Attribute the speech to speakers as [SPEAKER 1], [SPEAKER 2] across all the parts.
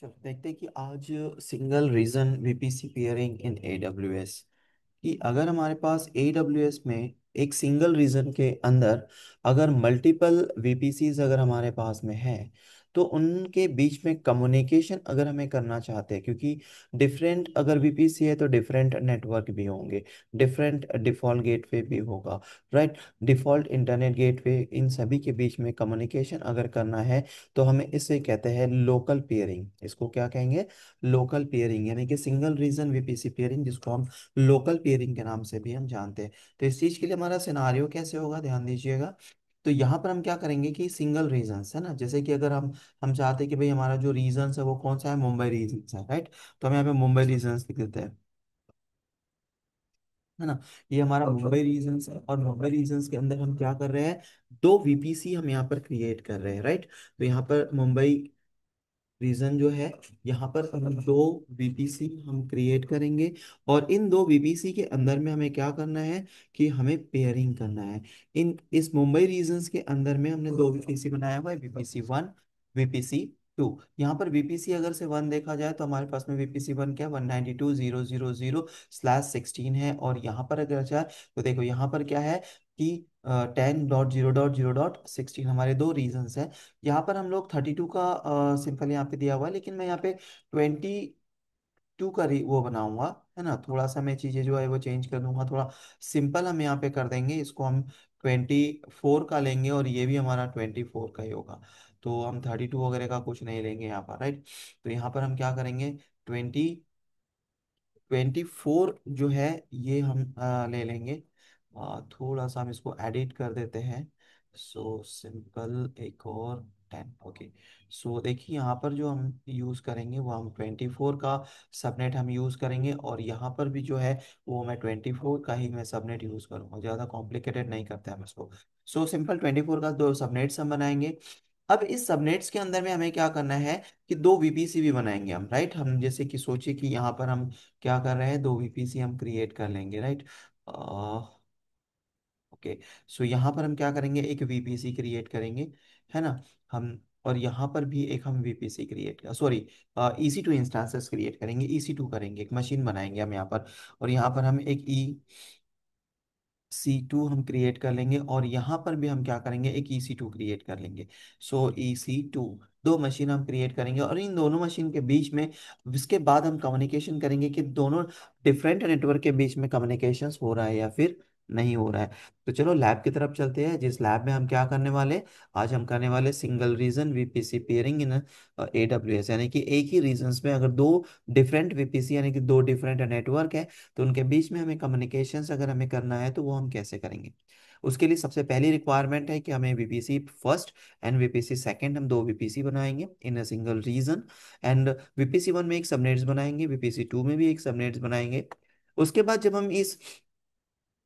[SPEAKER 1] चलो देखते हैं कि आज सिंगल रीजन वीपीसी पेयरिंग इन एडब्ल्यूएस कि अगर हमारे पास AWS में एक सिंगल रीजन के अंदर अगर मल्टीपल VPCs अगर हमारे पास में है तो उनके बीच में कम्युनिकेशन अगर हमें करना चाहते हैं, क्योंकि डिफरेंट अगर VPC है तो डिफरेंट नेटवर्क भी होंगे, डिफरेंट डिफॉल्ट गेटवे भी होगा, राइट। डिफॉल्ट इंटरनेट गेटवे, इन सभी के बीच में कम्युनिकेशन अगर करना है तो हमें इसे कहते हैं लोकल पेयरिंग। इसको क्या कहेंगे? लोकल पेयरिंग, यानी कि सिंगल रीजन VPC पेयरिंग, जिसको हम लोकल पेयरिंग के नाम से भी हम जानते हैं। तो इस चीज के लिए हमारा सिनारियो कैसे होगा, ध्यान दीजिएगा। तो यहाँ पर हम क्या करेंगे कि सिंगल रीजन्स है ना, जैसे कि अगर हम चाहते हैं कि भाई हमारा जो रीजन्स है वो कौन सा है, मुंबई रीजन्स है, राइट। तो हम यहाँ पे मुंबई रीजन्स लिख देते हैं, है ना। ये हमारा मुंबई रीजन्स है और मुंबई रीजन्स के अंदर हम क्या कर रहे हैं, दो VPC हम यहाँ पर क्रिएट कर रहे हैं, राइट। तो यहाँ पर मुंबई रीजन जो है, यहाँ पर हम दो VPC हम क्रिएट करेंगे और इन दो VPC के अंदर में हमें क्या करना है कि हमें पेयरिंग करना है। इन इस मुंबई रीजन्स के अंदर में हमने दो VPC बनाया हुआ है, VPC 1, VPC 2। यहाँ पर VPC अगर से 1 देखा जाए तो हमारे पास में VPC 1 क्या 192.0.0.0/16 है। और यहाँ पर अगर जाए तो देखो यहाँ पर क्या है कि 10.0.0.16 हमारे दो रीजन्स हैं। यहाँ पर हम लोग 32 का सिंपल यहाँ पे दिया हुआ है, लेकिन मैं यहाँ पे 22 का वो बनाऊंगा, है ना। थोड़ा सा मैं चीज़ें जो है वो चेंज कर दूंगा, थोड़ा सिंपल हम यहाँ पे कर देंगे। इसको हम 24 का लेंगे और ये भी हमारा 24 का ही होगा। तो हम 32 वगैरह का कुछ नहीं लेंगे यहाँ पर, राइट। तो यहाँ पर हम क्या करेंगे, 24 जो है ये हम ले लेंगे। थोड़ा सा हम इसको एडिट कर देते हैं। सो सिंपल एक और 10, ओके। सो देखिए यहाँ पर जो हम यूज़ करेंगे वो हम 24 का सबनेट हम यूज़ करेंगे, और यहाँ पर भी जो है वो मैं 24 का ही मैं सबनेट यूज़ करूँगा, ज़्यादा कॉम्प्लिकेटेड नहीं करते हम इसको। सो सिंपल 24 का दो सबनेट्स हम बनाएंगे। अब इस सबनेट्स के अंदर में हमें क्या करना है कि दो VPC भी बनाएंगे हम, राइट। हम जैसे कि सोचिए कि यहाँ पर हम क्या कर रहे हैं, दो VPC हम क्रिएट कर लेंगे, राइट। ओके। सो यहाँ पर हम क्या करेंगे, एक VPC क्रिएट करेंगे, है ना। हम और यहाँ पर भी एक हम VPC क्रिएट कर, सॉरी, EC2 इंस्टांसेस क्रिएट करेंगे, EC2 करेंगे, एक मशीन बनाएंगे हम यहाँ पर। और यहाँ पर हम एक C2 हम क्रिएट कर लेंगे और यहाँ पर भी हम क्या करेंगे, एक EC2 क्रिएट कर लेंगे। सो EC2 दो मशीन हम क्रिएट करेंगे और इन दोनों मशीन के बीच में इसके बाद हम कम्युनिकेशन करेंगे कि दोनों डिफरेंट नेटवर्क के बीच में कम्युनिकेशंस हो रहा है या फिर नहीं हो रहा है। तो चलो लैब की तरफ चलते हैं, जिस लैब में हम क्या करने वाले, आज हम करने वाले सिंगल रीजन VPC पेयरिंग इन AWS, यानी कि एक ही रीजन्स में अगर दो डिफरेंट VPC यानी कि दो डिफरेंट नेटवर्क है तो उनके बीच में हमें कम्युनिकेशंस अगर हमें करना है तो वो हम कैसे करेंगे। उसके लिए सबसे पहली रिक्वायरमेंट है कि हमें VPC first and VPC second, हम दो VPC बनाएंगे in a single region. And VPC 1 में एक सबनेट्स बनाएंगे, VPC 2 में भी एक सबनेट्स बनाएंगे। उसके बाद जब हम इस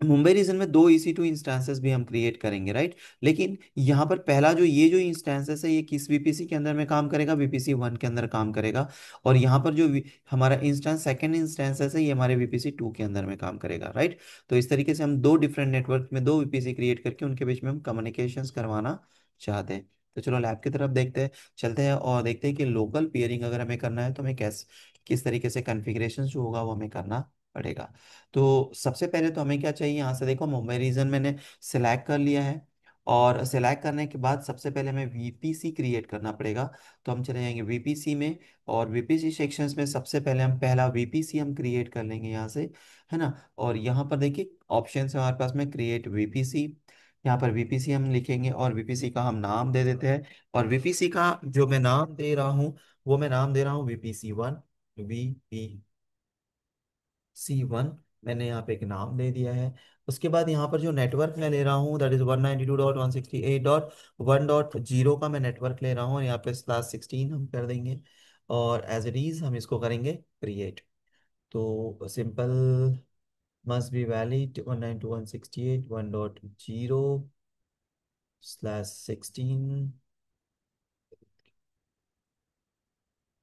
[SPEAKER 1] मुंबई रीजन में दो EC2 इंस्टेंसेस भी हम क्रिएट करेंगे, राइट। लेकिन यहाँ पर पहला जो ये जो इंस्टेंसेस है ये किस VPC के अंदर में काम करेगा, VPC 1 के अंदर काम करेगा। और यहाँ पर जो हमारा इंस्टेंस सेकंड इंस्टेंसेस है ये हमारे VPC 2 के अंदर में काम करेगा, राइट। तो इस तरीके से हम दो डिफरेंट नेटवर्क में दो VPC क्रिएट करके उनके बीच में हम कम्युनिकेशंस करवाना चाहते हैं। तो चलो लैब की तरफ देखते हैं, चलते हैं और देखते हैं कि लोकल पेयरिंग अगर हमें करना है तो हमें किस तरीके से कॉन्फ़िगरेशन जो होगा वो हमें करना पड़ेगा। तो सबसे पहले तो हमें क्या चाहिए, यहाँ से देखो मुंबई रीजन मैंने सिलेक्ट कर लिया है। और सिलेक्ट करने के बाद सबसे पहले हमें VPC क्रिएट करना पड़ेगा। तो हम चले जाएंगे VPC में, और VPC सेक्शंस में सबसे पहले हम पहला VPC हम क्रिएट कर लेंगे यहाँ से, है ना। और यहाँ पर देखिए ऑप्शन है हमारे पास में क्रिएट VPC। यहाँ पर VPC हम लिखेंगे और VPC का हम नाम दे देते हैं। और VPC का जो मैं नाम दे रहा हूँ वो मैं नाम दे रहा हूँ VPC 1, VPC 1, मैंने यहाँ पे एक नाम दे दिया है। उसके बाद यहाँ पर जो नेटवर्क मैं ले रहा हूँ दैट इज 192.168.1.0 का मैं नेटवर्क ले रहा हूँ, और यहाँ पे /16 हम कर देंगे। और एज इट इज हम इसको करेंगे क्रिएट। तो simple must be valid 192.168.1.0/16।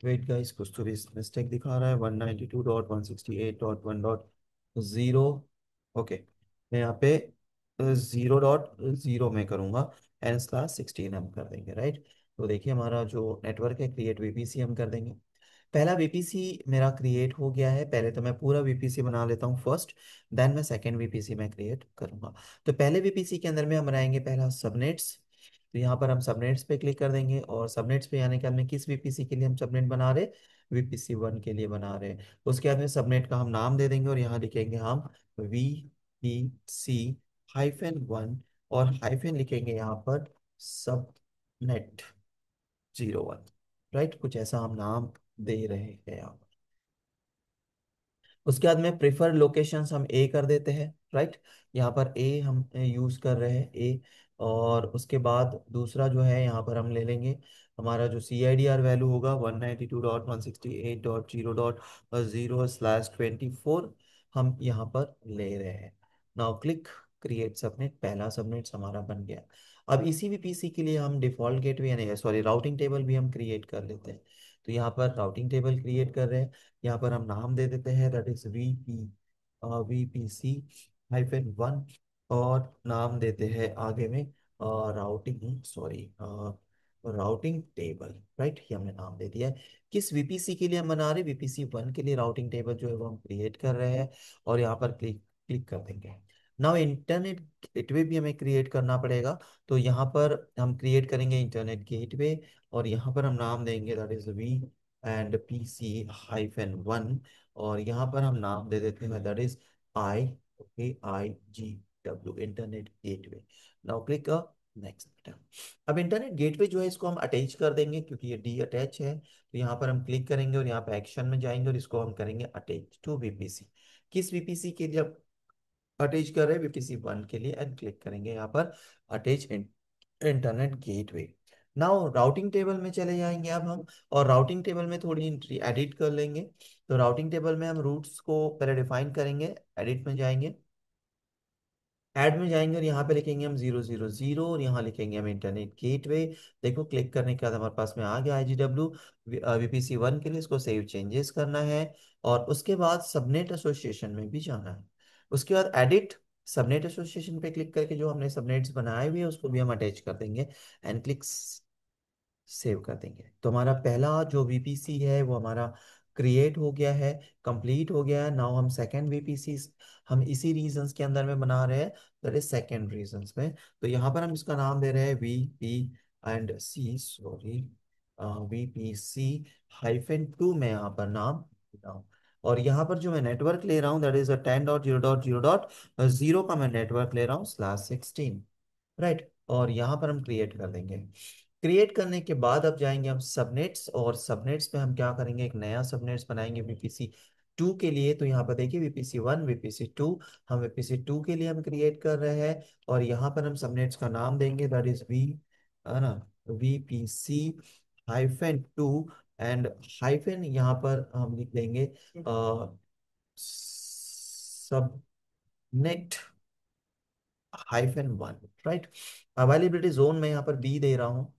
[SPEAKER 1] Wait guys, कुछ तो भी मिस्टेक दिखा रहा है, 192.168.1.0। ओके, मैं यहाँ पे 0.0 में करूँगा, n/16 हम कर देंगे, राइट। तो देखिए हमारा जो नेटवर्क है क्रिएट VPC हम कर देंगे। पहला वीपीसी मेरा क्रिएट हो गया है। पहले तो मैं पूरा वीपीसी बना लेता हूँ फर्स्ट, देन मैं सेकंड वीपीसी में क्रिएट करूंगा। तो पहले वीपीसी के अंदर में हम बनाएंगे पहला सबनेट्स। तो यहाँ पर हम सबनेट्स पे क्लिक कर देंगे, और सबनेट्स पे यानी कि हमने किस वीपीसी के लिए हम सबनेट बना रहे, वीपीसी 1 के लिए बना रहे हैं। उसके बाद में सबनेट का हम नाम दे देंगे, और यहाँ लिखेंगे हम VPC-1, और हाइफन लिखेंगे यहाँ पर Subnet 01। राइट, कुछ ऐसा हम नाम दे रहे हैं यहाँ। उसके बाद में प्रेफर्ड लोकेशंस हम ए कर देते हैं। राइट, यहाँ पर ए हम यूज कर रहे हैं ए। और उसके बाद दूसरा जो है यहाँ पर हम ले लेंगे हमारा जो CIDR वैल्यू होगा 192.168.0.0/24 हम यहाँ पर ले रहे हैं। नाउ क्लिक क्रिएट सबनेट, पहला सबनेट हमारा बन गया। अब इसी भी पीसी के लिए हम डिफॉल्ट गेटवे यानी सॉरी राउटिंग टेबल भी हम क्रिएट कर लेते हैं। तो यहाँ पर राउटिंग टेबल क्रिएट कर रहे हैं। यहाँ पर हम नाम दे देते हैं, दैट इज VPC-1, और नाम देते हैं आगे में routing sorry routing table. Right, ये हमने नाम दे दिया है। किस वीपीसी के लिए हम बना रहे हैं, VPC-1 के लिए राउटिंग टेबल जो है वो हम क्रिएट कर रहे हैं। और यहाँ पर क्लिक क्लिक कर देंगे। नाउ इंटरनेट गेटवे भी हमें क्रिएट करना पड़ेगा। तो यहाँ पर हम क्रिएट करेंगे इंटरनेट गेटवे, और यहाँ पर हम नाम देंगे दैट इज VPC-1, और यहाँ पर हम नाम दे देते हैं that is IGW internet gateway. Now click next button. अब इंटरनेट गेटवे जो है इसको हम अटैच कर देंगे, क्योंकि ये डी अटैच है। तो यहाँ पर हम क्लिक करेंगे, और यहाँ पर एक्शन में जाएंगे, और इसको हम करेंगे अटैच टू वीपीसी। किस वीपीसी के लिए अटैच कर रहे हैं, VPC-1 के लिए, एंड क्लिक करेंगे यहाँ पर attach internet gateway. Now routing table में चले जाएंगे अब हम, और राउटिंग टेबल में थोड़ी एंट्री एडिट कर लेंगे। तो राउटिंग टेबल में हम रूट्स को पहले डिफाइन करेंगे, एडिट में जाएंगे, ऐड में जाएंगे, और यहाँ पे लिखेंगे हम 000, और यहाँ लिखेंगे हम इंटरनेट गेटवे। देखो क्लिक करने के बाद हमारे पास में आ गया IGW। VPC-1 के लिए इसको सेव चेंजेस करना है, और उसके बाद सबनेट एसोसिएशन में भी जाना है। उसके बाद एडिट सबनेट एसोसिएशन पे क्लिक करके जो हमने सबनेट्स बनाए हुए हैं उसको भी हम अटैच कर देंगे, एंड क्लिक सेव कर देंगे। तो हमारा पहला जो वीपीसी है वो हमारा क्रिएट हो गया है, कंप्लीट हो गया है। नाउ हम सेकंड वीपीसी हम इसी रीजन्स के अंदर में बना रहे हैं, दैट इज सेकंड रीजन्स में। तो यहाँ पर हम इसका नाम दे रहे हैं VPC-2 में यहाँ पर नाम दे रहा हूँ। और यहाँ पर जो मैं नेटवर्क ले रहा हूँ दैट इज 10.0.0.0 का मैं नेटवर्क ले रहा हूँ /16। राइट, और यहाँ पर हम क्रिएट कर देंगे। क्रिएट करने के बाद अब जाएंगे हम सबनेट्स, और सबनेट्स पे हम क्या करेंगे, एक नया सबनेट्स बनाएंगे VPC-2 के लिए। तो यहाँ पर देखिए VPC-1 VPC-2, हम VPC-2 के लिए हम क्रिएट कर रहे हैं। और यहाँ पर हम सबनेट्स का नाम देंगे दैट इज है ना VPC-2, एंड हाइफन यहाँ पर हम लिख देंगे सबनेट-1। राइट, अवेलेबिलिटी जोन में यहाँ पर बी दे रहा हूँ।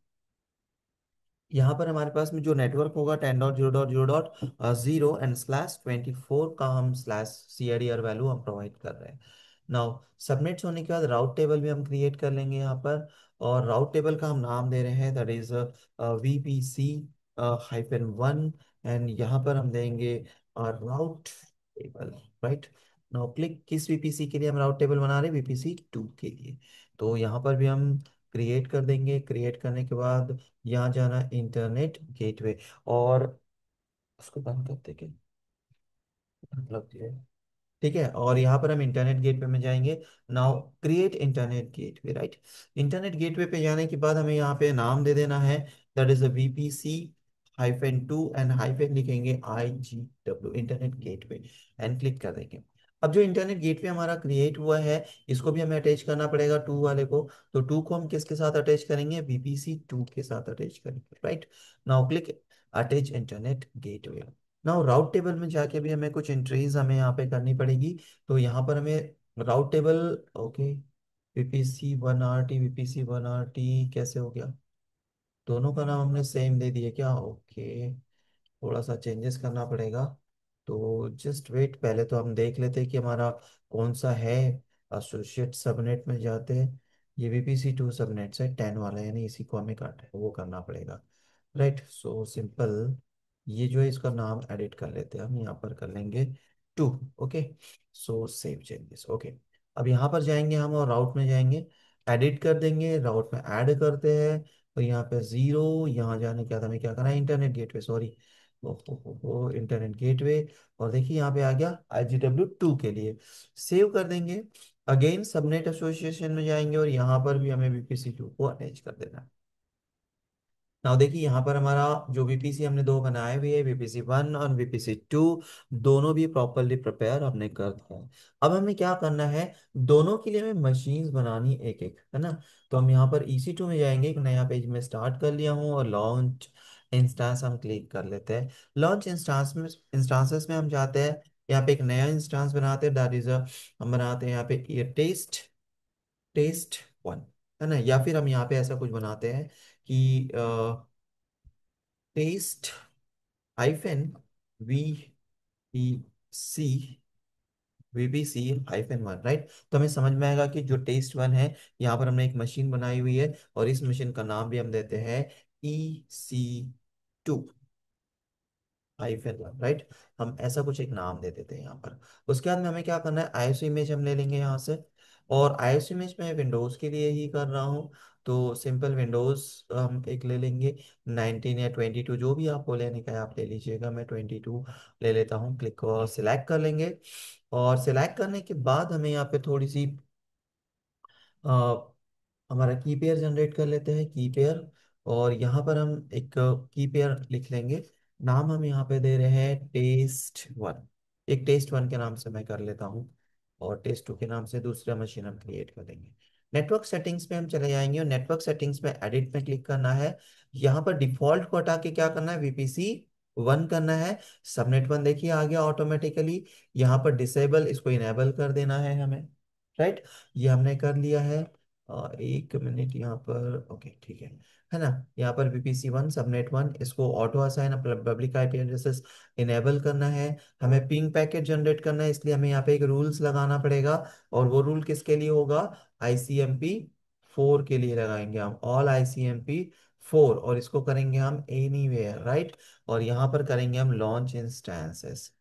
[SPEAKER 1] यहाँ पर हमारे पास में जो नेटवर्क होगा 10.0.0.0 एंड /24 का हम /CIDR वैल्यू हम प्रोवाइड कर रहे हैं। नाउ सबमिट होने के बाद राउट टेबल भी हम क्रिएट कर लेंगे यहाँ पर, और राउट टेबल का हम नाम दे रहे हैं दैट इज VPC-1, एंड यहाँ पर हम देंगे राउट टेबल। राइट, नाउ क्लिक किस वीपीसी के लिए हम राउट टेबल बना रहे हैं, VPC-2 के लिए। तो यहाँ पर भी हम क्रिएट कर देंगे। क्रिएट करने के बाद यहाँ जाना इंटरनेट गेटवे, और उसको बंद करते के मतलब ये ठीक है। और यहाँ पर हम इंटरनेट गेटवे में जाएंगे। Now create internet gateway. Right, internet gateway पे जाने के बाद हमें यहाँ पे नाम दे देना है that is VPC-2, and hyphen लिखेंगे IGW internet gateway, and click कर देंगे। अब जो इंटरनेट गेटवे हमारा क्रिएट हुआ है इसको भी हमें अटैच करना पड़ेगा 2 वाले को। तो 2 को हम किसके साथ अटैच करेंगे, VPC-2 के साथ अटैच करेंगे। Right, now click attach internet gateway. Now राउट टेबल में जाके भी हमें कुछ एंट्रीज हमें यहाँ पे करनी पड़ेगी। तो यहाँ पर हमें राउट टेबल, ओके, VPC-1RT कैसे हो गया, दोनों का नाम हमने सेम दे दिया क्या, ओके, थोड़ा सा चेंजेस करना पड़ेगा। तो जस्ट वेट, पहले तो हम देख लेते हैं कि हमारा कौन सा है। एसोसिएट सबनेट में जाते हैं, ये VPC-2 सबनेट है 10 वाला, यानी इसी को हमें काट वो करना पड़ेगा। राइट, सो सिंपल, ये जो है इसका नाम एडिट कर लेते हैं, हम यहाँ पर कर लेंगे 2। ओके, सो सेव चेंजेस। ओके, अब यहाँ पर जाएंगे हम और राउट में जाएंगे, एडिट कर देंगे, राउट में ऐड करते हैं, और यहाँ पे 0, यहाँ जाने क्या था, हमें क्या करना है, इंटरनेट गेटवे, सॉरी, ओ इंटरनेट गेटवे। और देखिए यहाँ पे आ गया IGW2 के लिए, सेव कर देंगे। अगेन सबनेट एसोसिएशन में जाएंगे और यहाँ पर भी हमें VPC2 को अटैच कर देना है। नाउ देखिए यहाँ पर हमारा जो VPC हमने दो बनाए हुए हैं, VPC1 और VPC2, दोनों भी प्रॉपरली प्रिपेयर हमने कर दिया है। अब हमें क्या करना है, दोनों के लिए हमें मशीन्स बनानी एक एक, है ना। तो हम यहाँ पर EC2 में जाएंगे, एक नया पेज में स्टार्ट कर लिया हूँ, और लॉन्च इंस्टांस हम क्लिक कर लेते हैं। लॉन्च इंस्टांस में, इंस्टांसेस में हम जाते हैं, यहाँ पे एक नया इंस्टांस बनाते हैं, दैट इज हम बनाते हैं यहाँ पे ये टेस्ट 1, है ना। या फिर हम यहाँ पे ऐसा कुछ बनाते हैं कि test -V E C VPC-1, राइट। तो हमें समझ में आएगा कि जो टेस्ट 1 है, यहाँ पर हमने एक मशीन बनाई हुई है, और इस मशीन का नाम भी हम देते हैं EC2-1, राइट। हम ऐसा कुछ एक नाम दे देते हैं यहाँ पर। उसके बाद में हमें क्या करना है, आईएसओ इमेज हम ले लेंगे यहाँ से, और आईएसओ इमेज में विंडोज के लिए ही कर रहा हूँ, तो सिंपल विंडोज हम एक ले लेंगे, 19 या 22, जो भी आपको लेने का है आप ले लीजिएगा, मैं 22 ले लेता हूँ। क्लिक को सिलेक्ट कर लेंगे, और सिलेक्ट करने के बाद हमें यहाँ पे थोड़ी सी हमारा की पेयर जनरेट कर लेते हैं, की पेयर। और यहाँ पर हम एक की पेयर लिख लेंगे, नाम हम यहाँ पे दे रहे हैं टेस्ट 1, एक टेस्ट 1 के नाम से मैं कर लेता हूँ, और टेस्ट 2 के नाम से दूसरा मशीन हम क्रिएट कर देंगे। नेटवर्क सेटिंग्स पे हम चले जाएंगे, और नेटवर्क सेटिंग्स में एडिट में क्लिक करना है। यहाँ पर डिफॉल्ट को हटा के क्या करना है, VPC1 करना है। सबनेट 1 देखिए आ गया ऑटोमेटिकली। यहाँ पर डिसेबल, इसको इनेबल कर देना है हमें, राइट। ये हमने कर लिया है। एक मिनट यहाँ पर, ओके ठीक है ना। यहाँ पर VPC1 सबनेट 1, इसको auto assign public IP addresses enable करना है। हमें पिंग पैकेट जनरेट करना है, इसलिए हमें यहाँ पे एक रूल्स लगाना पड़ेगा, और वो रूल किसके लिए होगा, ICMP4 के लिए लगाएंगे हम, ऑल ICMP4, और इसको करेंगे हम एनीवेयर, राइट। और यहाँ पर करेंगे हम लॉन्च इंस्टेंसेस।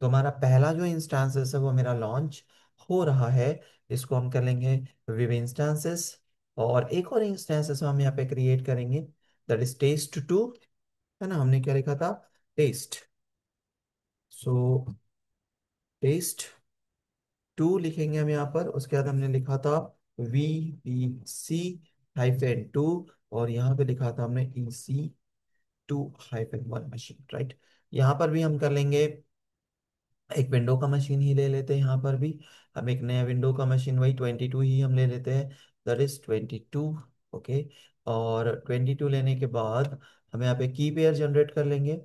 [SPEAKER 1] तो हमारा पहला जो इंस्टांसेस है वो मेरा लॉन्च हो रहा है, इसको हम कर लेंगे विव इंस्टांसेस। और एक और इंस्टांसेस हम यहाँ पे क्रिएट करेंगे, दैट इज टेस्ट 2, है ना। हमने क्या लिखा था, टेस्ट, सो टेस्ट 2 लिखेंगे हम यहाँ पर। उसके बाद हमने लिखा था VPC-2, और यहाँ पे लिखा था हमने EC2-1 मशीन, राइट। यहाँ पर भी हम कर लेंगे, एक विंडो का मशीन ही ले लेते हैं यहाँ पर भी। हम एक नया विंडो का मशीन, वही 22 ही हम ले लेते हैं, दैट इज 22। ओके, और 22 लेने के बाद हम यहाँ पे की पेयर जनरेट कर लेंगे।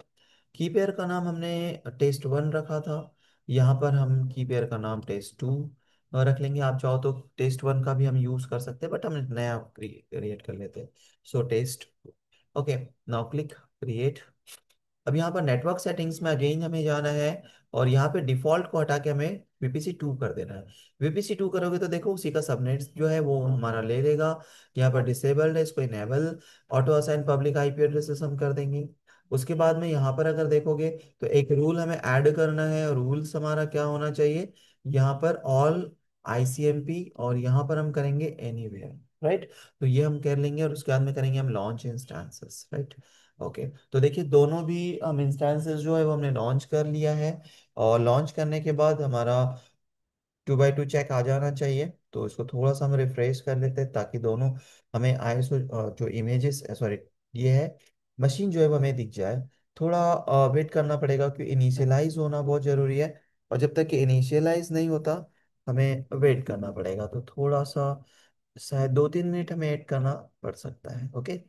[SPEAKER 1] की पेयर का नाम हमने टेस्ट 1 रखा था, यहाँ पर हम की पेयर का नाम टेस्ट 2 रख लेंगे। आप चाहो तो टेस्ट 1 का भी हम यूज कर सकते हैं, बट हम नया क्रिएट कर लेते हैं, so test. Okay, now click create. अब यहाँ पर नेटवर्क सेटिंग्स में अगेन हमें जाना है, और यहाँ पे डिफॉल्ट को हटा के हमें VPC2 कर देना है। VPC2 करोगे तो देखो उसी का सबनेट जो है वो हमारा ले लेगा। यहाँ पर डिसेबल्ड है, इसको enable, auto assign public IP addresses हम कर देंगे। उसके बाद में यहाँ पर अगर देखोगे तो एक रूल हमें ऐड करना है, रूल्स हमारा क्या होना चाहिए, यहाँ पर ऑल ICMP, और यहाँ पर हम करेंगे एनीवेयर, राइट। तो ये हम कर लेंगे, और उसके बाद में करेंगे हम लॉन्च इंस्टांसेस, राइट। ओके, तो देखिए दोनों भी हम इंस्टेंसेस जो है वो हमने लॉन्च कर लिया है, और लॉन्च करने के बाद हमारा 2x2 चेक आ जाना चाहिए। तो इसको थोड़ा सा हम रिफ्रेश कर लेते हैं, ताकि दोनों हमें ISO जो इमेजेस, सॉरी, ये है मशीन जो है वो हमें दिख जाए। थोड़ा वेट करना पड़ेगा, क्योंकि इनिशियलाइज होना बहुत जरूरी है, और जब तक कि इनिशियलाइज नहीं होता हमें वेट करना पड़ेगा। तो थोड़ा सा शायद 2-3 मिनट हमें वेट करना पड़ सकता है। ओके,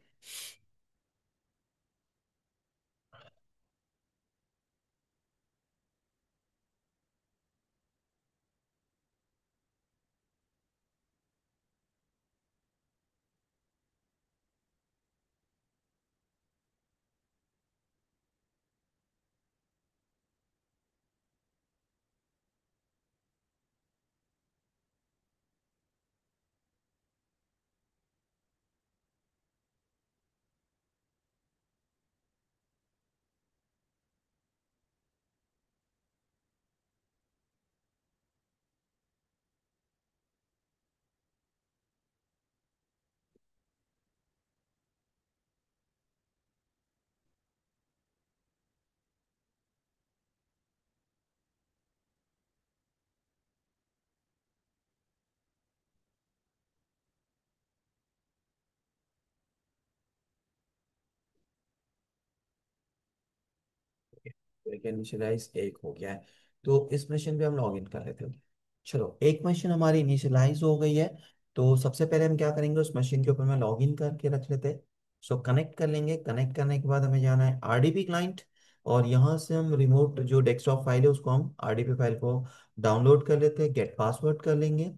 [SPEAKER 1] एक इनिशियलाइज एक हो गया है। तो इस मशीन पे हम लॉग इन कर लेते हैं। चलो एक मशीन हमारी इनिशियलाइज हो गई है। तो सबसे पहले हम क्या करेंगे, उस मशीन के ऊपर में लॉग इन करके रख लेते हैं। सो कनेक्ट कर लेंगे। कनेक्ट करने के बाद हमें जाना है आरडीपी क्लाइंट। और यहाँ से हम रिमोट जो डेस्कटॉप फाइल है उसको हम आरडीपी फाइल को डाउनलोड कर लेते हैं। गेट पासवर्ड कर लेंगे।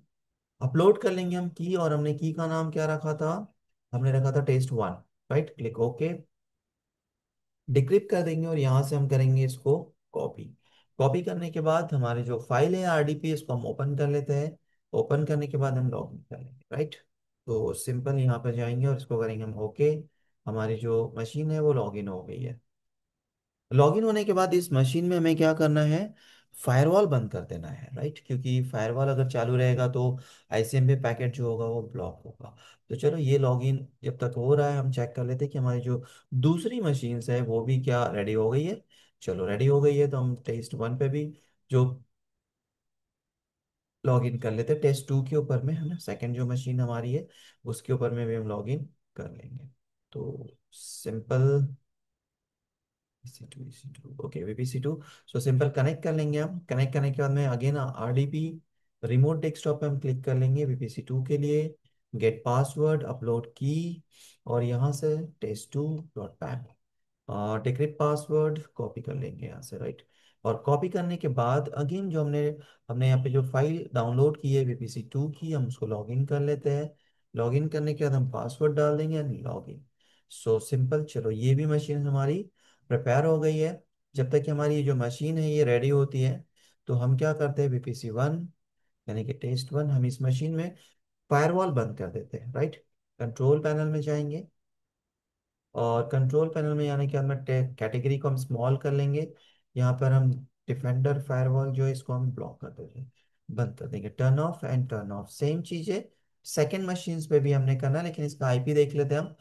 [SPEAKER 1] अपलोड कर लेंगे हम की, और हमने की का नाम क्या रखा था, हमने रखा था test 1। Right, click okay. Decrypt कर देंगे और यहाँ से हम करेंगे इसको कॉपी। कॉपी करने के बाद हमारी जो फाइल है आरडीपी, इसको हम ओपन कर लेते हैं। ओपन करने के बाद हम लॉग इन कर लेंगे। राइट, तो सिंपल यहाँ पर जाएंगे और इसको करेंगे हम ओके। हमारी जो मशीन है वो लॉग इन हो गई है। लॉगिन होने के बाद इस मशीन में हमें क्या करना है, फायरवॉल बंद कर देना है। राइट, क्योंकि फायरवॉल अगर चालू रहेगा तो आईसीएमपी पैकेट जो होगा वो ब्लॉक होगा। तो चलो ये लॉगिन जब तक हो रहा है हम चेक कर लेते हैं कि हमारी जो दूसरी मशीन्स है वो भी क्या रेडी हो गई है। चलो रेडी हो गई है तो हम टेस्ट 1 पे भी जो लॉग इन कर लेते हैं। टेस्ट 2 के ऊपर में है ना, सेकेंड जो मशीन हमारी है उसके ऊपर में भी हम लॉग इन कर लेंगे। तो simple EC2 EC2 okay VPC2। So simple connect कर लेंगे हम। कनेक्ट करने के बाद में अगेन आरडीपी रिमोट डेस्कटॉप पे हम क्लिक कर लेंगे VPC2 के लिए। गेट पासवर्ड, अपलोड की, और यहाँ से test2.py और डिक्रिप्ट पासवर्ड कॉपी कर लेंगे यहाँ से। राइट, और कॉपी करने के बाद अगेन जो हमने हमने यहाँ पे जो फाइल डाउनलोड की है VPC2 की, हम उसको लॉगिन कर लेते हैं। लॉगिन करने के बाद हम पासवर्ड डाल देंगे एंड लॉगिन। सो सिंपल, चलो ये भी मशीन हमारी प्रिपेयर हो गई है। जब तक कि हमारी ये जो मशीन है ये रेडी होती है, तो हम क्या करते हैं, VPC1 यानी कि टेस्ट 1, हम इस मशीन में फायरवॉल बंद कर देते हैं। राइट, कंट्रोल पैनल में जाएंगे और कंट्रोल पैनल में आने के बाद में कैटेगरी को हम स्मॉल कर लेंगे। यहाँ पर हम डिफेंडर फायरवॉल जो है इसको हम ब्लॉक कर देंगे, बंद कर देंगे। Turn off and turn off same चीज है, सेकेंड मशीन्स पे भी हमने करना है, लेकिन इसका आईपी देख लेते हैं हम।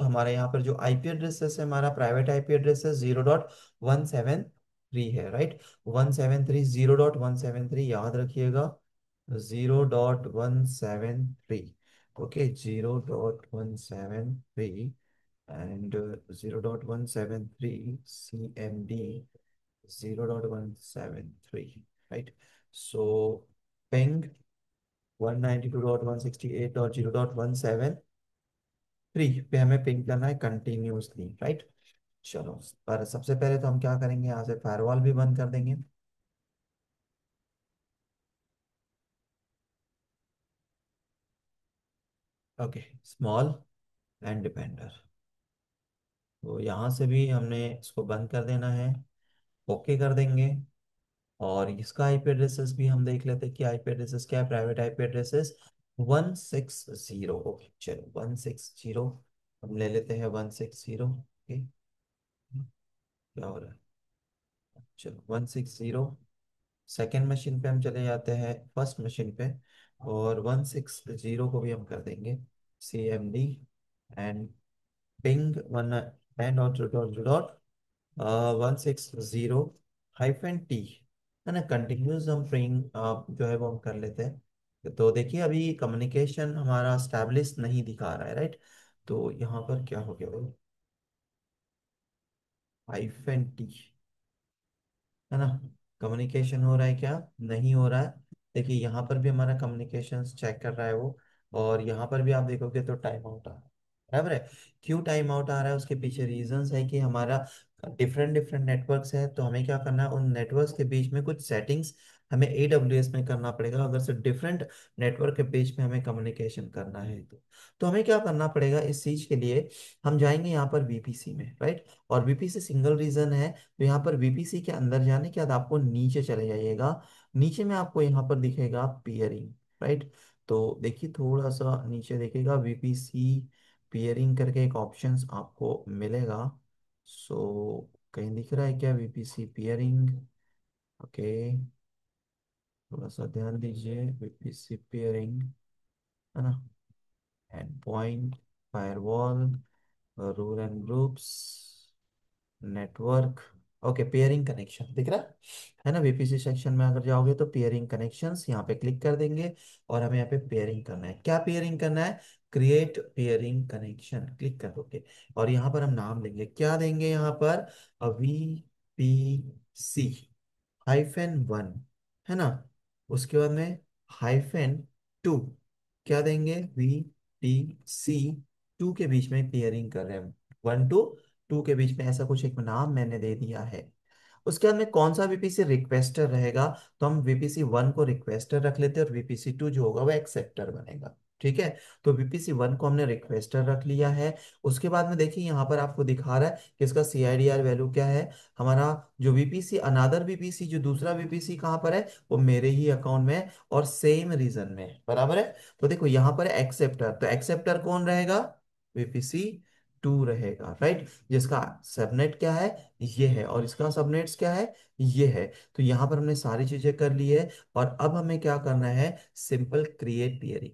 [SPEAKER 1] हमारे यहाँ पर जो आईपी एड्रेस है, हमारा प्राइवेट आईपी एड्रेस है 0.173 है। राइट, 173 0.173 याद रखिएगा, 0.173। Okay, 0.173 and 0.173 CMD 0.173, right? So ping 192.168.0.173 पे हमें पिंग करना है कंटिन्यूसली। राइट, चलो पर सबसे पहले तो हम क्या करेंगे, यहाँ से फायरवॉल भी बंद कर देंगे। ओके, स्मॉल एंड डिपेंडर, तो यहाँ से भी हमने इसको बंद कर देना है। ओके कर देंगे। और इसका आईपी एड्रेसेस भी हम देख लेते हैं कि आईपी एड्रेसेस क्या है। Private IP addresses 160। ओके चलो 160 हम ले लेते हैं 160। ओके, क्या हो रहा है, चलो 160। सेकेंड मशीन पे हम चले जाते हैं फर्स्ट मशीन पे, और 160 को भी हम कर देंगे CMD and ping one and dot dot dot 160 -T, है ना। कंटिन्यूस हम प्रिंग जो है वो हम कर लेते हैं। तो देखिए अभी कम्युनिकेशन हमारा स्टैब्लिश नहीं दिखा रहा है। राइट, तो यहाँ पर क्या हो गया भाई, -T, है ना। कम्युनिकेशन हो रहा है क्या, नहीं हो रहा है। देखिए यहाँ पर भी हमारा कम्युनिकेशन चेक कर रहा है वो, और यहाँ पर भी आप देखोगे तो टाइम आउट आ रहा है। बराबर है। क्यों टाइम आउट आ रहा है, उसके पीछे रीजंस है कि हमारा डिफरेंट डिफरेंट नेटवर्क्स है, तो हमें क्या करना है, उन नेटवर्क्स के बीच में कुछ सेटिंग्स हमें AWS में करना पड़ेगा। अगर से डिफरेंट नेटवर्क के बीच में हमें कम्युनिकेशन करना है तो हमें क्या करना पड़ेगा इस चीज के लिए, हम जाएंगे यहाँ पर VPC में। राइट, और VPC सिंगल रीजन है, तो यहाँ पर VPC के अंदर जाने के बाद आपको नीचे चले जाइएगा। नीचे में आपको यहाँ पर दिखेगा पियरिंग। राइट, तो देखिए थोड़ा सा नीचे देखेगा VPC पियरिंग करके एक ऑप्शंस आपको मिलेगा। कहीं दिख रहा है क्या VPC पियरिंग? ओके, थोड़ा सा ध्यान दीजिए, VPC पियरिंग, है ना। And point, firewall, rule and groups, network. Okay, pairing connection दिख रहा है ना। VPC सेक्शन में अगर जाओगे तो पेयरिंग कनेक्शंस यहाँ पे क्लिक कर देंगे, और हमें यहाँ पे पेयरिंग करना है। क्या पेयरिंग करना है, क्रिएट पेयरिंग कनेक्शन क्लिक कर दोगे, और यहाँ पर हम नाम देंगे, क्या देंगे यहाँ पर, सी -1, है ना। उसके बाद में -2, क्या देंगे, VPC 2 के बीच में पेयरिंग कर रहे हैं, 1 to 2 के बीच में, ऐसा कुछ एक नाम मैंने दे दिया है। उसके बाद में कौन सा वीपीसी रिक्वेस्टर रहेगा, तो हम VPC 1 को रिक्वेस्टर रख लेते हैं और VPC 2 जो होगा वो एक्सेप्टर बनेगा। ठीक है, तो VPC 1 को हमने रिक्वेस्टर रख लिया है। उसके बाद में देखिए यहाँ पर आपको दिखा रहा है कि इसका CIDR वैल्यू क्या है हमारा। जो VPC अनादर VPC, जो दूसरा VPC कहाँ पर है, वो मेरे ही अकाउंट में है और सेम रीजन में है, बराबर है। तो देखो यहाँ पर एक्सेप्टर, तो एक्सेप्टर कौन रहेगा, VPC 2 रहेगा, राइट। जिसका सबनेट क्या है, ये है, और इसका सबनेट्स क्या है, ये है। तो यहाँ पर हमने सारी चीजें कर ली है, और अब हमें क्या करना है, सिंपल क्रिएट पेयरिंग।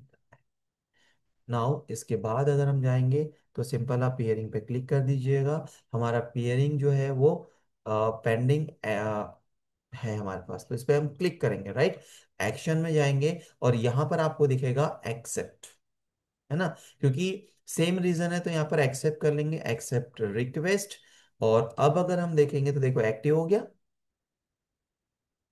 [SPEAKER 1] नाउ इसके बाद अगर हम जाएंगे तो सिंपल आप पेयरिंग पे क्लिक कर दीजिएगा। हमारा पेयरिंग जो है वो पेंडिंग है हमारे पास, तो इस पे हम क्लिक करेंगे, राइट। एक्शन में जाएंगे और यहाँ पर आपको दिखेगा एक्सेप्ट, है ना, क्योंकि सेम रीजन है तो यहाँ पर एक्सेप्ट कर लेंगे, एक्सेप्ट रिक्वेस्ट। और अब अगर हम देखेंगे तो देखो एक्टिव हो गया।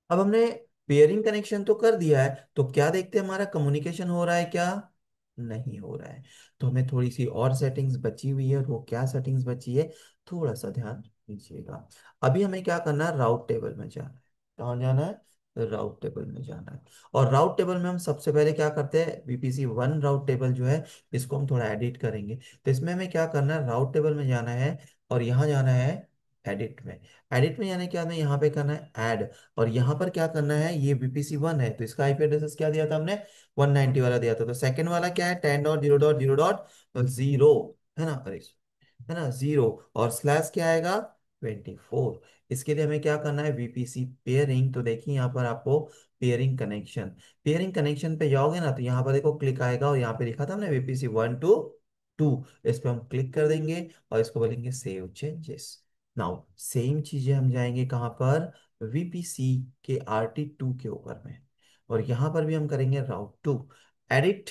[SPEAKER 1] अब हमने पेयरिंग कनेक्शन तो कर दिया है, तो क्या देखते हैं, हमारा कम्युनिकेशन हो रहा है क्या, नहीं हो रहा है। तो हमें थोड़ी सी और सेटिंग्स बची हुई है, और वो क्या सेटिंग्स बची है, थोड़ा सा ध्यान दीजिएगा। अभी हमें क्या करना है, राउट टेबल में जाना है। कहाँ जाना है, राउट टेबल में जाना है। और राउट टेबल में हम सबसे पहले क्या करते हैं, VPC 1 राउट टेबल जो है, इसको हम थोड़ा एडिट करेंगे। तो इसमें हमें क्या करना है, राउट टेबल में जाना है, और यहाँ जाना है एडिट में। एडिट में जाने के बाद में यहाँ पे करना है ऐड, और यहाँ पर क्या करना है, ये VPC 1 है तो इसका आईपी एड्रेस क्या दिया था हमने, 190 वाला दिया था। तो सेकंड वाला क्या है, 10.0.0.0, है ना, अरे है ना 0, और स्लैश क्या आएगा, 24। इसके लिए हमें क्या करना है, VPC पेयरिंग। तो देखिए यहाँ पर आपको पेयरिंग कनेक्शन पे जाओगे ना, तो यहाँ पर देखो क्लिक आएगा, और यहाँ पे लिखा था हमने VPC 1 to 2, इस पे हम क्लिक कर देंगे और इसको बोलेंगे सेव चेंजेस। नाउ सेम चीजें हम जाएंगे कहाँ पर, VPC के RT 2 के ऊपर में, और यहाँ पर भी हम करेंगे राउट 2, एडिट,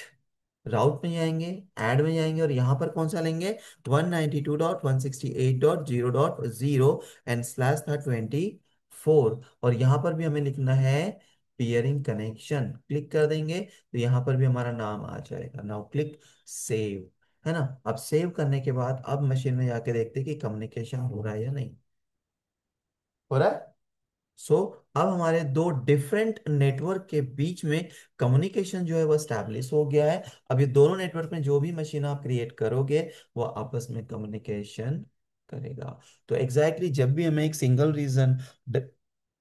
[SPEAKER 1] राउट में जाएंगे, ऐड में जाएंगे, और यहाँ पर कौन सा लेंगे, 192.168.0.0, एंड स्लैश था 24, और यहाँ पर भी हमें लिखना है पेयरिंग कनेक्शन, क्लिक कर देंगे तो यहाँ पर भी हमारा नाम आ जाएगा। नाउ क्लिक सेव, है ना। अब सेव करने के बाद अब मशीन में जाके देखते हैं कि कम्युनिकेशन हो रहा है या नहीं हो रहा है। सो अब हमारे दो डिफरेंट नेटवर्क के बीच में कम्युनिकेशन जो है वो स्टैब्लिश हो गया है। अब ये दोनों नेटवर्क में जो भी मशीन आप क्रिएट करोगे वो आपस में कम्युनिकेशन करेगा। तो एग्जैक्टली जब भी हमें एक सिंगल रीजन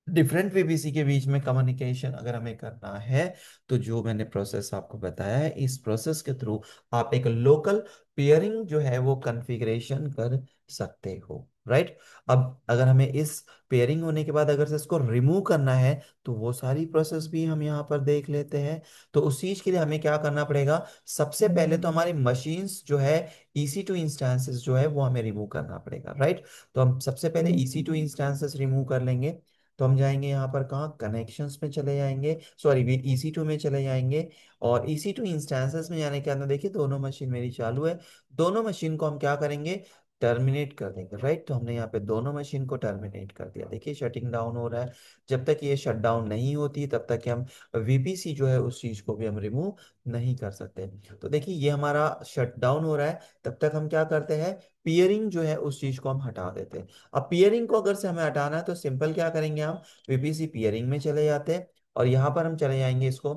[SPEAKER 1] डिफरेंट VPC के बीच में कम्युनिकेशन अगर हमें करना है, तो जो मैंने प्रोसेस आपको बताया है, इस प्रोसेस के थ्रू आप एक लोकल पेयरिंग जो है वो कॉन्फ़िगरेशन कर सकते हो, राइट। अब अगर हमें इस पेयरिंग होने के बाद अगर से इसको रिमूव करना है, तो वो सारी प्रोसेस भी हम यहाँ पर देख लेते हैं। तो उस चीज के लिए हमें क्या करना पड़ेगा, सबसे पहले तो हमारी मशीन्स जो है, EC2 इंस्टेंसेस जो है वो हमें रिमूव करना पड़ेगा, राइट। तो हम सबसे पहले EC2 इंस्टेंसेस रिमूव कर लेंगे। तो हम जाएंगे यहाँ पर, कहाँ, कनेक्शंस में चले जाएंगे, सॉरी EC2 में चले जाएंगे। और EC2 इंस्टेंसेस में जाने के अंदर देखिए दोनों मशीन मेरी चालू है, दोनों मशीन को हम क्या करेंगे, टर्मिनेट कर देंगे, राइट। तो हमने यहाँ पे दोनों मशीन को टर्मिनेट कर दिया, देखिए शटिंग डाउन हो रहा है। जब तक ये शट डाउन नहीं होती तब तक हम VPC जो है उस चीज को भी हम रिमूव नहीं कर सकते। तो देखिए ये हमारा शट डाउन हो रहा है, तब तक हम क्या करते हैं, पियरिंग जो है उस चीज को हम हटा देते हैं। अब पियरिंग को अगर से हमें हटाना है तो सिंपल क्या करेंगे, हम VPC पियरिंग में चले जाते हैं, और यहाँ पर हम चले जाएंगे, इसको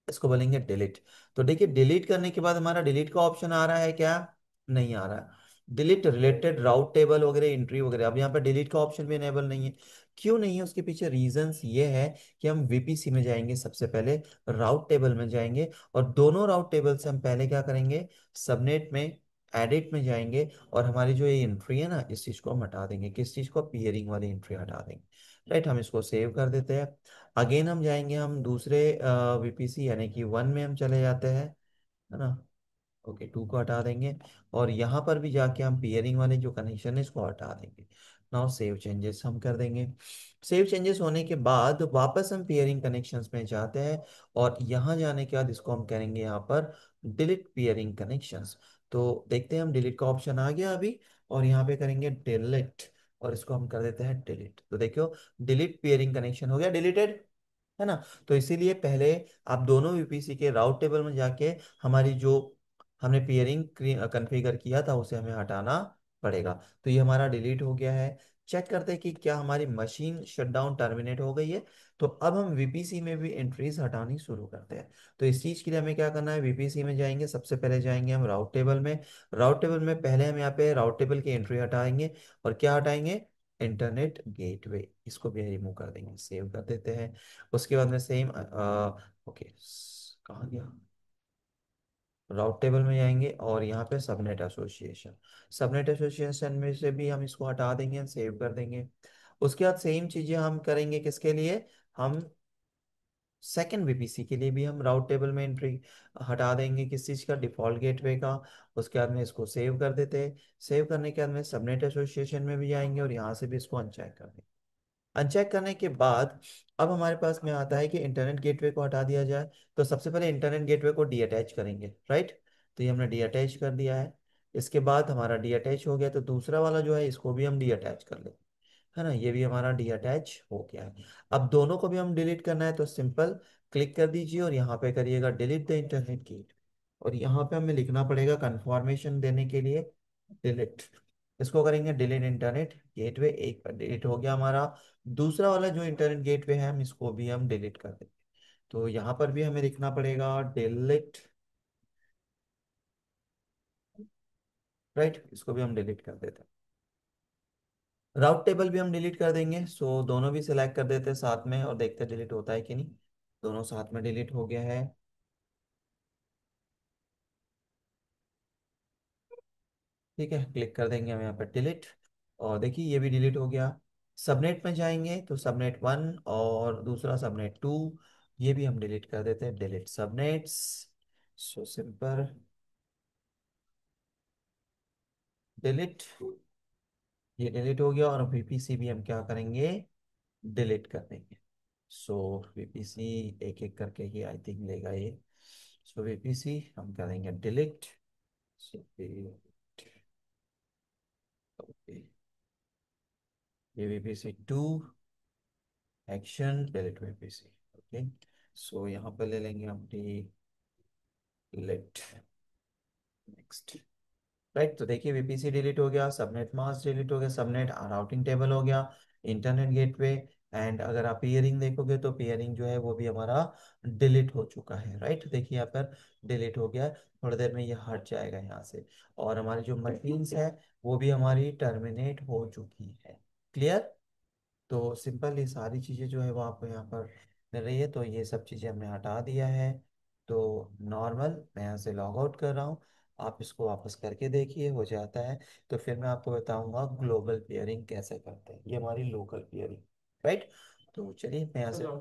[SPEAKER 1] इसको बोलेंगे डिलीट। तो देखिए डिलीट करने के बाद हमारा डिलीट का ऑप्शन आ रहा है क्या, नहीं आ रहा है। डिलीट रिलेटेड राउट टेबल वगैरह एंट्री वगैरह, अब यहाँ पर डिलीट का ऑप्शन भी इनेबल नहीं है। क्यों नहीं है, उसके पीछे रीजंस ये है कि हम VPC में जाएंगे, सबसे पहले राउट टेबल में जाएंगे, और दोनों राउट टेबल से हम पहले क्या करेंगे, सबनेट में एडिट में जाएंगे, और हमारी जो ये एंट्री है ना, इस चीज को हम हटा देंगे, किस चीज को, पियरिंग वाली एंट्री हटा देंगे, राइट। हम इसको सेव कर देते हैं। अगेन हम जाएंगे, हम दूसरे VPC यानी कि 1 में हम चले जाते हैं, है ना। ओके, 2 को हटा देंगे, और यहाँ पर भी जाके हम पियरिंग वाले जो कनेक्शन है इसको हटा देंगे। नाउ सेव चेंजेस हम कर देंगे। सेव चेंजेस होने के बाद वापस हम पियरिंग कनेक्शंस में जाते हैं, और यहाँ जाने के बाद इसको हम करेंगे यहाँ पर डिलीट पियरिंग कनेक्शंस। तो देखते हैं, हम डिलीट का ऑप्शन आ गया अभी, और यहाँ पे करेंगे डिलीट, और इसको हम कर देते हैं डिलीट। तो देखो डिलीट पेयरिंग कनेक्शन हो गया डिलीटेड, है ना। तो इसीलिए पहले आप दोनों वीपीसी के राउट टेबल में जाके हमारी जो हमने पेयरिंग कॉन्फ़िगर किया था उसे हमें हटाना पड़ेगा। तो ये हमारा डिलीट हो गया है। चेक करते हैं कि क्या हमारी मशीन शटडाउन टर्मिनेट हो गई है। तो अब हम वीपीसी में भी एंट्रीज हटानी शुरू करते हैं। तो इस चीज़ के लिए हमें क्या करना है, वीपीसी में जाएंगे, सबसे पहले जाएंगे हम राउट टेबल में। राउट टेबल में पहले हम यहाँ पे राउट टेबल की एंट्री हटाएंगे। और क्या हटाएंगे, इंटरनेट गेटवे, इसको भी रिमूव कर देंगे, सेव कर देते हैं। उसके बाद में सेम ओके, कहाँ गया, राउट टेबल में जाएंगे और यहाँ पे सबनेट एसोसिएशन, सबनेट एसोसिएशन में से भी हम इसको हटा देंगे, सेव कर देंगे। उसके बाद सेम चीजें हम करेंगे किसके लिए, हम सेकेंड वीपीसी के लिए भी हम राउट टेबल में एंट्री हटा देंगे, किस चीज़ का, डिफॉल्ट गेटवे का। उसके बाद में इसको सेव कर देते हैं। सेव करने के बाद में सबनेट एसोसिएशन में भी जाएंगे और यहाँ से भी इसको अनचेक कर देंगे। अनचेक करने के बाद अब हमारे पास में आता है कि इंटरनेट गेटवे को हटा दिया जाए। तो सबसे पहले इंटरनेट गेटवे को डी अटैच करेंगे, राइट। तो ये हमने डी अटैच कर दिया है। इसके बाद हमारा डी अटैच हो गया, तो दूसरा वाला जो है इसको भी हम डी अटैच कर लेंगे, है ना। ये भी हमारा डी अटैच हो गया है। अब दोनों को भी हम डिलीट करना है, तो सिंपल क्लिक कर दीजिए और यहाँ पे करिएगा डिलीट द इंटरनेट गेट। और यहाँ पे हमें लिखना पड़ेगा कंफर्मेशन देने के लिए डिलीट, इसको करेंगे डिलीट इंटरनेट गेटवे। एक बार डिलीट हो गया हमारा। दूसरा वाला जो इंटरनेट गेटवे है हम इसको भी हम डिलीट कर देंगे। तो यहाँ पर भी हमें लिखना पड़ेगा डिलीट, राइट, इसको भी हम डिलीट कर देते हैं। राउट टेबल भी हम डिलीट कर देंगे। सो दोनों भी सिलेक्ट कर देते हैं साथ में और देखते हैं डिलीट होता है कि नहीं। दोनों साथ में डिलीट हो गया है। ठीक है, क्लिक कर देंगे हम यहाँ पर डिलीट, और देखिए ये भी डिलीट हो गया। सबनेट में जाएंगे तो सबनेट 1 और दूसरा सबनेट 2, ये भी हम डिलीट कर देते हैं, delete subnets. So simple delete, ये डिलीट हो गया। और वीपीसी भी हम क्या करेंगे, डिलीट कर देंगे। सो वीपीसी एक एक करके ही आई थिंक लेगा ये। सो वीपीसी हम करेंगे डिलीट। सो ये VPC 2 action delete VPC, okay. So यहाँ पे ले लेंगे हम डिलीट नेक्स्ट, राइट। तो देखिए वीपीसी डिलीट हो गया, सबनेट मास्क डिलीट हो गया, सबनेट राउटिंग टेबल हो गया, इंटरनेट गेटवे। एंड अगर आप पेयरिंग देखोगे तो पेयरिंग जो है वो भी हमारा डिलीट हो चुका है, राइट। देखिए यहाँ पर डिलीट हो गया, थोड़ी देर में ये हट जाएगा यहाँ से। और हमारी जो मशीन्स है वो भी हमारी टर्मिनेट हो चुकी है। क्लियर। तो सिंपल ये सारी चीज़ें जो है वो आपको यहाँ पर मिल रही है। तो ये सब चीज़ें हमने हटा दिया है। तो नॉर्मल मैं यहाँ से लॉग आउट कर रहा हूँ, आप इसको वापस करके देखिए हो जाता है। तो फिर मैं आपको बताऊंगा ग्लोबल पेयरिंग कैसे करते हैं, ये हमारी लोकल पेयरिंग, राइट। तो चलिए मैं यहाँ से अच्छा,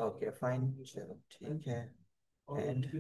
[SPEAKER 1] ओके फाइन, चलो ठीक है। एंड